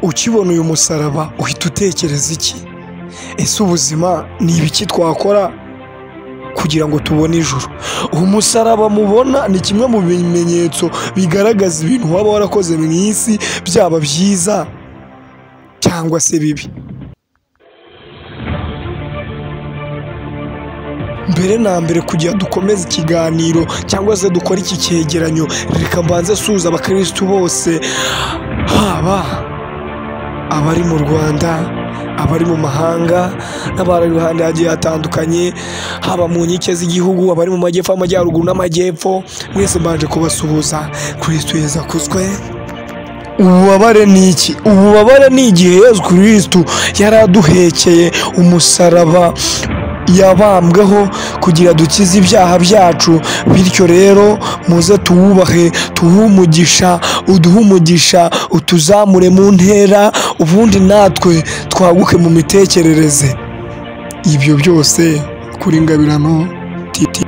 ukibona uyu musaraba uhita utekereza iki? Ese ubuzima ni ibiki twakora kugira ngo tubone ijuru? Umusaraba mubona ni kimwe mu bimenyetso bigaragaza ibintu waba warakoze mu isi, byaba byiza cyangwa se bibi. Mbere na mbere kugira dukomeze ikiganiro cyangwa se dukora iki cyegeranyo, reka mbanze suza abakristu bose, haba abari mu Rwanda, abari mu mahanga n'abari ruhande hagiye hatandukanye, haba mu nkike z'igihugu, abari mu majyepfo, amajyaruguru n'amajyepfo, mwese mbanje kubasuhuza. Kristo Yesu akuzwe. Ububabare ni iki? Ububabare ni igihe Yesu Kristo yari aduhekeye umusaraba yabambweho kugira dukize ibyaha byacu. Bityo rero muze tuwubahe, tuwuhe umugisha, uduhe umugisha, utuzamure mu ntera, ubundi natwe twaguke mu mitekerereze. Ibyo byose kuri Ngabirano TV.